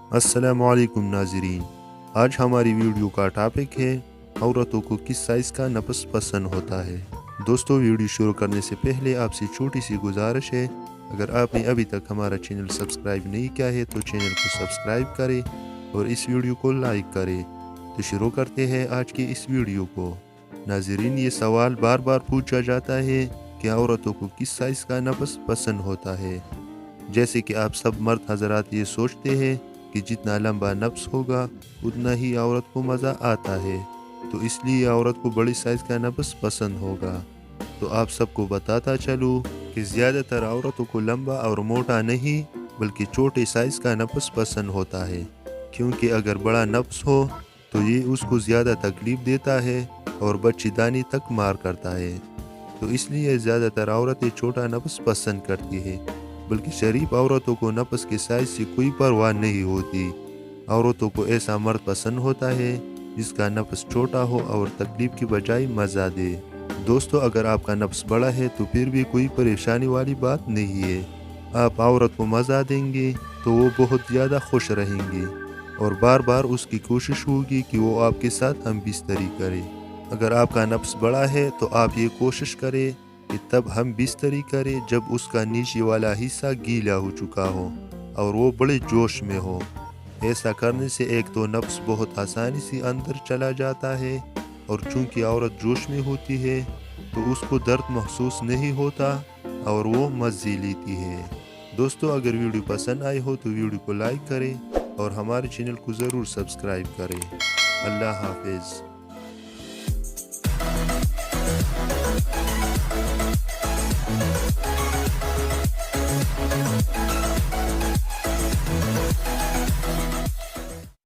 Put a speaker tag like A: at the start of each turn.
A: अस्सलाम वालेकुम नाज़रीन। आज हमारी वीडियो का टॉपिक है औरतों को किस साइज़ का नफस पसंद होता है। दोस्तों, वीडियो शुरू करने से पहले आपसे छोटी सी गुजारिश है, अगर आपने अभी तक हमारा चैनल सब्सक्राइब नहीं किया है तो चैनल को सब्सक्राइब करें और इस वीडियो को लाइक करें। तो शुरू करते हैं आज की इस वीडियो को। नाज़रीन, ये सवाल बार बार पूछा जाता है कि औरतों को किस साइज़ का नफस पसंद होता है। जैसे कि आप सब मर्द हजरात ये सोचते हैं कि जितना लंबा नफ्स होगा उतना ही औरत को मज़ा आता है, तो इसलिए औरत को बड़ी साइज़ का नफ्स पसंद होगा। तो आप सबको बताता चलूँ कि ज़्यादातर औरतों को लंबा और मोटा नहीं बल्कि छोटे साइज़ का नफ्स पसंद होता है, क्योंकि अगर बड़ा नफ्स हो तो ये उसको ज़्यादा तकलीफ़ देता है और बच्चेदानी तक मार करता है। तो इसलिए ज़्यादातर औरतें छोटा नफ्स पसंद करती है, बल्कि शरीफ औरतों को नफ्स के साइज से कोई परवाह नहीं होती। औरतों को ऐसा मर्द पसंद होता है जिसका नफ्स छोटा हो और तकलीफ की बजाय मज़ा दे। दोस्तों, अगर आपका नफ्स बड़ा है तो फिर भी कोई परेशानी वाली बात नहीं है। आप औरत को मज़ा देंगे तो वो बहुत ज़्यादा खुश रहेंगी और बार बार उसकी कोशिश होगी कि वो आपके साथ हम बिस्तरी करे। अगर आपका नफ्स बड़ा है तो आप ये कोशिश करें कि तब हम बिस्तरी करें जब उसका नीचे वाला हिस्सा गीला हो चुका हो और वो बड़े जोश में हो। ऐसा करने से एक तो नफ्स बहुत आसानी से अंदर चला जाता है और चूंकि औरत जोश में होती है तो उसको दर्द महसूस नहीं होता और वो मज़े लेती है। दोस्तों, अगर वीडियो पसंद आई हो तो वीडियो को लाइक करें और हमारे चैनल को ज़रूर सब्सक्राइब करें। अल्लाह हाफिज़।